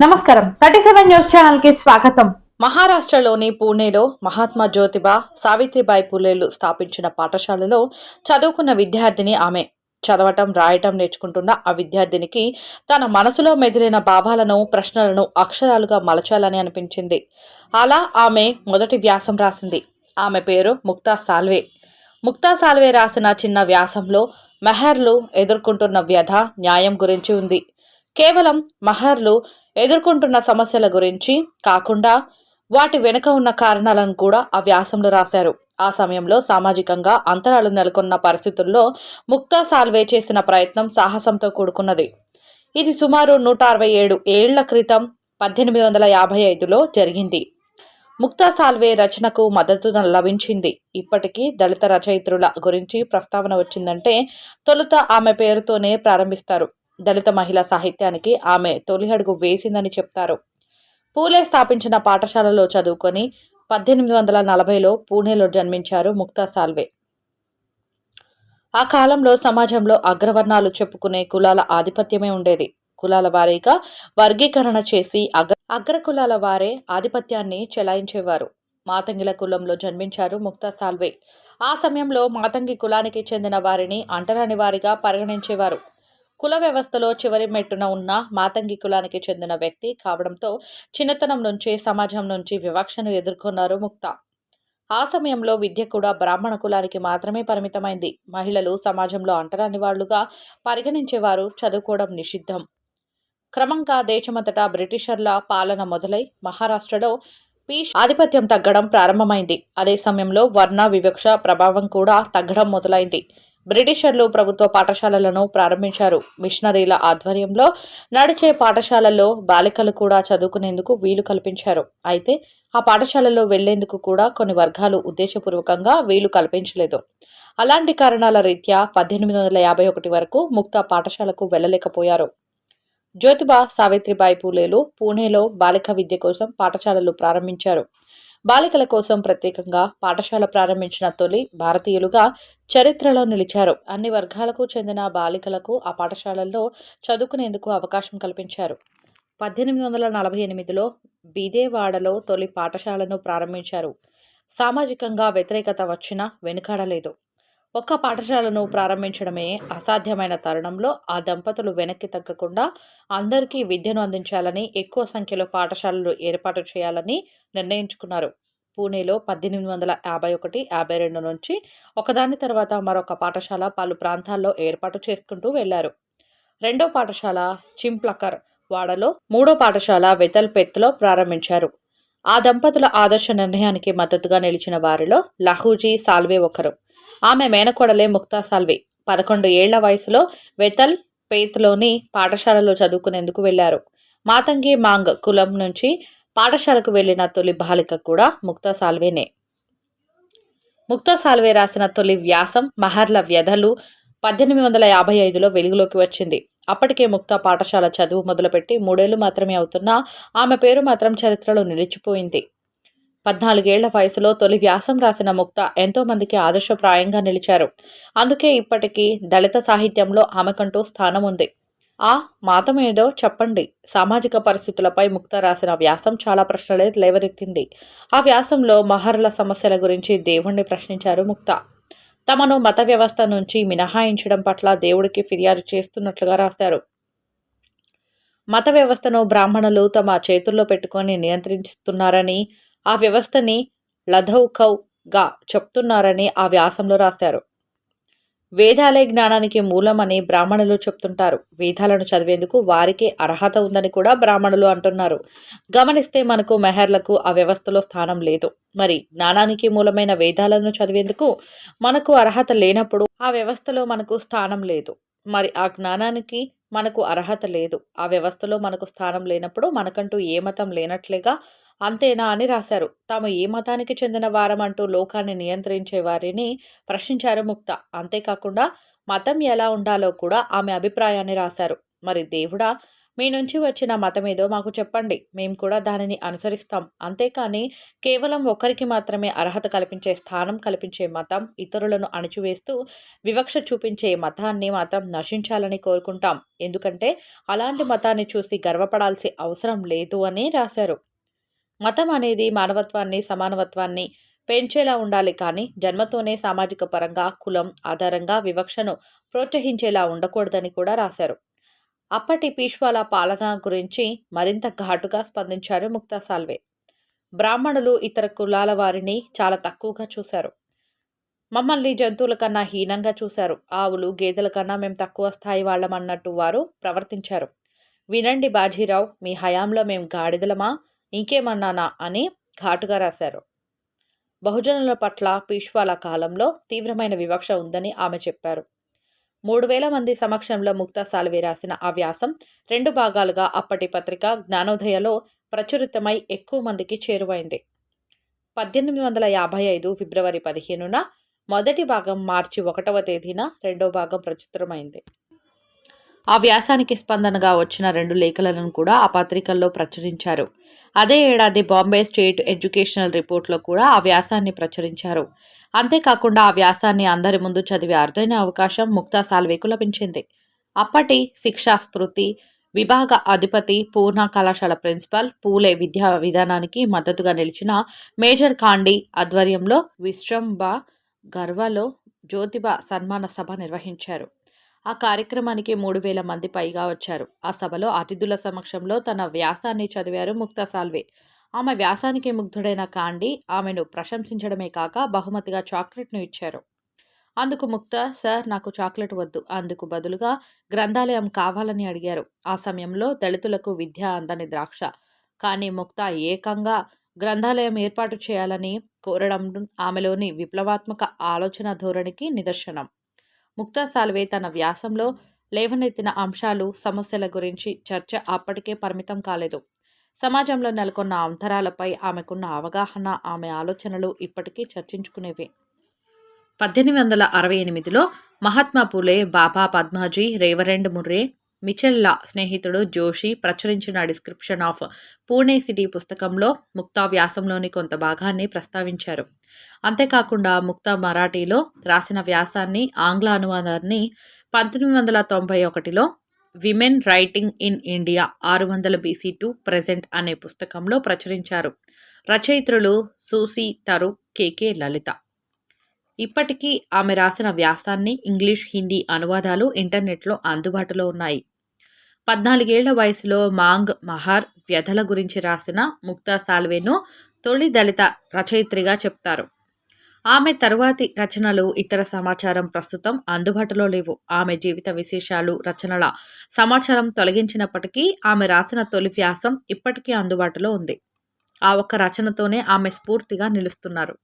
నమస్కారం 37 news channel కి స్వాగతం. మహారాష్ట్రలోని పూణేలో మహాత్మా జ్యోతిబా సావిత్రిబాయి పూలేలు స్థాపించిన పాఠశాలలో చదువుకున్న విద్యార్థిని ఆమె. చదవటం రాయటం నేర్చుకుంటున్న ఆ విద్యార్థినికి తన మనసులో మెదిలిన భావాలను ప్రశ్నలను అక్షరాలుగా మలచాలని అనిపించింది. అలా ఆమె మొదటి వ్యాసం రాసింది. ఆమె పేరు ముక్తా సాల్వే. ముక్తా సాల్వే రాసిన చిన్న వ్యాసంలో మెహర్లు ఎదుర్కొంటున్న వ్యధ న్యాయం గురించి ఉంది. కేవలం మహర్లు ఎదుర్కొంటున్న సమస్యల గురించి కాకుండా వాటి వెనుక ఉన్న కారణాలను కూడా ఆ వ్యాసంలో రాశారు. ఆ సమయంలో సామాజికంగా అంతరాలు నెలకొన్న పరిస్థితుల్లో ముక్తా సాల్వే చేసిన ప్రయత్నం సాహసంతో కూడుకున్నది. ఇది సుమారు 167 ఏళ్ల క్రితం 1855లో జరిగింది. ముక్తా సాల్వే రచనకు మద్దతు లభించింది. ఇప్పటికీ దళిత రచయిత్రుల గురించి ప్రస్తావన వచ్చిందంటే తొలుత ఆమె పేరుతోనే ప్రారంభిస్తారు. దళిత మహిళా సాహిత్యానికి ఆమె తొలి అడుగు వేసిందని చెప్తారు. పూలే స్థాపించిన పాఠశాలలో చదువుకొని 1840లో పూణేలో జన్మించారు ముక్తా సాల్వే. ఆ కాలంలో సమాజంలో అగ్రవర్ణాలు చెప్పుకునే కులాల ఆధిపత్యమే ఉండేది. కులాల వారీగా వర్గీకరణ చేసి అగ్రకులాల వారే ఆధిపత్యాన్ని చెలాయించేవారు. మాతంగిల కులంలో జన్మించారు ముక్తా సాల్వే. ఆ సమయంలో మాతంగి కులానికి చెందిన వారిని అంటరాని వారిగా పరిగణించేవారు. కుల వ్యవస్థలో చివరి మెట్టున ఉన్న మాతంగి కులానికి చెందిన వ్యక్తి కావడంతో చిన్నతనం నుంచే సమాజం నుంచి వివక్షను ఎదుర్కొన్నారు ముక్తా. ఆ సమయంలో విద్య కూడా బ్రాహ్మణ కులానికి మాత్రమే పరిమితమైంది. మహిళలు సమాజంలో అంటరాని వాళ్లుగా పరిగణించేవారు. చదువుకోవడం నిషిద్ధం. క్రమంగా దేశమంతటా బ్రిటిషర్ల పాలన మొదలై మహారాష్ట్రలో ఆధిపత్యం తగ్గడం ప్రారంభమైంది. అదే సమయంలో వర్ణ వివక్ష ప్రభావం కూడా తగ్గడం మొదలైంది. బ్రిటిషర్లు ప్రభుత్వ పాఠశాలలను ప్రారంభించారు. మిషనరీల ఆధ్వర్యంలో నడిచే పాఠశాలల్లో బాలికలు కూడా చదువుకునేందుకు వీలు కల్పించారు. అయితే ఆ పాఠశాలలో వెళ్లేందుకు కూడా కొన్ని వర్గాలు ఉద్దేశపూర్వకంగా వీలు కల్పించలేదు. అలాంటి కారణాల రీత్యా 1851 వరకు ముక్తా పాఠశాలకు వెళ్లలేకపోయారు. జ్యోతిబా సావిత్రిబాయి పూలేలు పూణేలో బాలిక విద్య కోసం పాఠశాలలు ప్రారంభించారు. బాలికల కోసం ప్రత్యేకంగా పాఠశాల ప్రారంభించిన తొలి భారతీయులుగా చరిత్రలో నిలిచారు. అన్ని వర్గాలకు చెందిన బాలికలకు ఆ పాఠశాలల్లో చదువుకునేందుకు అవకాశం కల్పించారు. 1848లో బిదేవాడలో తొలి పాఠశాలను ప్రారంభించారు. సామాజికంగా వ్యతిరేకత వచ్చినా వెనుకాడలేదు. ఒక్క పాఠశాలను ప్రారంభించడమే అసాధ్యమైన తరుణంలో ఆ దంపతులు వెనక్కి తగ్గకుండా అందరికీ విద్యను అందించాలని, ఎక్కువ సంఖ్యలో పాఠశాలలు ఏర్పాటు చేయాలని నిర్ణయించుకున్నారు. పూణేలో 1851-52 నుంచి ఒకదాని తర్వాత మరొక పాఠశాల పలు ప్రాంతాల్లో ఏర్పాటు చేసుకుంటూ వెళ్లారు. రెండో పాఠశాల చింప్లకర్ వాడలో, మూడో పాఠశాల వెతల్పెత్లో ప్రారంభించారు. ఆ దంపతుల ఆదర్శ నిర్ణయానికి మద్దతుగా నిలిచిన వారిలో లహూజీ సాల్వే ఒకరు. ఆమె మేనకోడలే ముక్తా సాల్వే. 11 ఏళ్ల వయసులో వెతల్ పేత్లోని పాఠశాలలో చదువుకునేందుకు వెళ్లారు. మాతంగి మాంగ్ కులం నుంచి పాఠశాలకు వెళ్లిన తొలి బాలిక కూడా ముక్తా సాల్వేనే. ముక్తా సాల్వే రాసిన తొలి వ్యాసం మహర్ల వ్యధలు 1855లో వెలుగులోకి వచ్చింది. అప్పటికే ముక్తా పాఠశాల చదువు మొదలుపెట్టి 3 ఏళ్లు మాత్రమే అవుతున్నా ఆమె పేరు మాత్రం చరిత్రలో నిలిచిపోయింది. 14 ఏళ్ల వయసులో తొలి వ్యాసం రాసిన ముక్తా ఎంతో మందికి ఆదర్శప్రాయంగా నిలిచారు. అందుకే ఇప్పటికీ దళిత సాహిత్యంలో ఆమెకంటూ స్థానం ఉంది. ఆ మాతమేదో చెప్పండి సామాజిక పరిస్థితులపై ముక్తా రాసిన వ్యాసం చాలా ప్రశ్నలే లేవనెత్తింది. ఆ వ్యాసంలో మహర్ల సమస్యల గురించి దేవుణ్ణి ప్రశ్నించారు ముక్తా. తమను మత వ్యవస్థ నుంచి మినహాయించడం పట్ల దేవుడికి ఫిర్యాదు చేస్తున్నట్లుగా రాశారు. మత వ్యవస్థను బ్రాహ్మణులు తమ చేతుల్లో పెట్టుకొని నియంత్రిస్తున్నారని, ఆ వ్యవస్థని లధౌకౌగా చెప్తున్నారని ఆ వ్యాసంలో రాశారు. వేదాలే జ్ఞానానికి మూలమని బ్రాహ్మణులు చెప్తుంటారు. వేదాలను చదివేందుకు వారికి అర్హత ఉందని కూడా బ్రాహ్మణులు అంటున్నారు. గమనిస్తే మనకు మెహర్లకు ఆ వ్యవస్థలో స్థానం లేదు. మరి జ్ఞానానికి మూలమైన వేదాలను చదివేందుకు మనకు అర్హత లేనప్పుడు ఆ వ్యవస్థలో మనకు స్థానం లేదు. మరి ఆ జ్ఞానానికి మనకు అర్హత లేదు. ఆ వ్యవస్థలో మనకు స్థానం లేనప్పుడు మనకంటూ ఏ మతం లేనట్లేగా, అంతేనా అని రాశారు. తాము ఏ మతానికి చెందిన వారమంటూ లోకాన్ని నియంత్రించే వారిని ప్రశ్నించారు ముక్తా. అంతేకాకుండా మతం ఎలా ఉండాలో కూడా ఆమె అభిప్రాయాన్ని రాశారు. మరి దేవుడా, మీ నుంచి వచ్చిన మతమేదో మాకు చెప్పండి. మేము కూడా దానిని అనుసరిస్తాం. అంతేకాని కేవలం ఒకరికి మాత్రమే అర్హత కల్పించే స్థానం కల్పించే మతం, ఇతరులను అణిచివేస్తూ వివక్ష చూపించే మతాన్ని మాత్రం నశించాలని కోరుకుంటాం. ఎందుకంటే అలాంటి మతాన్ని చూసి గర్వపడాల్సిన అవసరం లేదు అని రాశారు. మతం అనేది మానవత్వాన్ని, సమానత్వాన్ని పెంచేలా ఉండాలి కానీ జన్మతోనే సామాజిక పరంగా, కులం ఆధారంగా వివక్షను ప్రోత్సహించేలా ఉండకూడదని కూడా రాశారు. అప్పటి పీష్వాల పాలన గురించి మరింత ఘాటుగా స్పందించారు ముక్తా సాల్వే. బ్రాహ్మణులు ఇతర కులాల వారిని చాలా తక్కువగా చూశారు. మమ్మల్ని జంతువుల కన్నా హీనంగా చూశారు. ఆవులు, గేదెల కన్నా మేము తక్కువ స్థాయి వాళ్ళమన్నట్టు వారు ప్రవర్తించారు. వినండి బాజీరావు, మీ హయాంలో మేము గాడిదలమా, ఇంకేమన్నానా అని ఘాటుగా రాశారు. బహుజనుల పట్ల పీష్వాల కాలంలో తీవ్రమైన వివక్ష ఉందని ఆమె చెప్పారు. 3000 మంది సమక్షంలో ముక్తా సాల్వే రాసిన ఆ వ్యాసం 2 భాగాలుగా అప్పటి పత్రిక జ్ఞానోదయలో ప్రచురితమై ఎక్కువ మందికి చేరువైంది. 1855 ఫిబ్రవరి 15న మొదటి భాగం, మార్చి 1వ తేదీన రెండో భాగం ప్రచురితమైంది. ఆ వ్యాసానికి స్పందనగా వచ్చిన 2 లేఖలను కూడా ఆ పత్రికల్లో ప్రచురించారు. అదే ఏడాది బాంబే స్టేట్ ఎడ్యుకేషనల్ రిపోర్ట్లో కూడా ఆ వ్యాసాన్ని ప్రచురించారు. అంతేకాకుండా ఆ వ్యాసాన్ని అందరి ముందు చదివే అరుదైన అవకాశం ముక్తా సాల్వేకు లభించింది. అప్పటి శిక్షా స్మృతి విభాగ అధిపతి, పూర్ణ కళాశాల ప్రిన్సిపల్, పూలే విద్యా విధానానికి మద్దతుగా నిలిచిన మేజర్ కాండి ఆధ్వర్యంలో విశ్రంభ గర్వలో జ్యోతిబా సన్మాన సభ నిర్వహించారు. ఆ కార్యక్రమానికి 3000 మంది పైగా వచ్చారు. ఆ సభలో అతిథుల సమక్షంలో తన వ్యాసాన్ని చదివారు ముక్తా సాల్వే. ఆమె వ్యాసానికి ముగ్ధుడైన కాండి ఆమెను ప్రశంసించడమే కాక బహుమతిగా చాక్లెట్ను ఇచ్చారు. అందుకు ముక్తా, సార్ నాకు చాక్లెట్ వద్దు, అందుకు బదులుగా గ్రంథాలయం కావాలని అడిగారు. ఆ సమయంలో దళితులకు విద్య అందని ద్రాక్ష. కానీ ముక్తా ఏకంగా గ్రంథాలయం ఏర్పాటు చేయాలని కోరడం ఆమెలోని విప్లవాత్మక ఆలోచన ధోరణికి నిదర్శనం. ముక్తా సాల్వే తన వ్యాసంలో లేవనెత్తిన అంశాలు, సమస్యల గురించి చర్చ అప్పటికే పరిమితం కాలేదు. సమాజంలో నెలకొన్న అంతరాలపై ఆమెకున్న అవగాహన, ఆమె ఆలోచనలు ఇప్పటికీ చర్చించుకునేవే. 1868లో మహాత్మా పూలే, బాబా పద్మాజీ, రేవరెండ్ ముర్రే, మిచెల్ల స్నేహితుడు జోషి ప్రచురించిన డిస్క్రిప్షన్ ఆఫ్ పూణే సిటీ పుస్తకంలో ముక్తా వ్యాసంలోని కొంత భాగాన్ని ప్రస్తావించారు. అంతేకాకుండా ముక్తా మరాఠీలో రాసిన వ్యాసాన్ని, ఆంగ్ల అనువాదాన్ని 1891లో women writing in India 600 BC to present అనే పుస్తకంలో ప్రచురించారు. రచయిత్రులు సూసి తరు, కె లలిత. ఇప్పటికీ ఆమె రాసిన వ్యాసాన్ని ఇంగ్లీష్, హిందీ అనువాదాలు ఇంటర్నెట్లో అందుబాటులో ఉన్నాయి. 14 ఏళ్ల వయసులో మాంగ్ మహార్ వ్యధల గురించి రాసిన ముక్తా సాల్వేను తొలి దళిత రచయిత్రిగా చెప్తారు. ఆమె తరువాతి రచనలు, ఇతర సమాచారం ప్రస్తుతం అందుబాటులో లేవు. ఆమె జీవిత విశేషాలు, రచనల సమాచారం తొలగించినప్పటికీ ఆమె రాసిన తొలి వ్యాసం ఇప్పటికీ అందుబాటులో ఉంది. ఆ ఒక్క రచనతోనే ఆమె స్ఫూర్తిగా నిలుస్తున్నారు.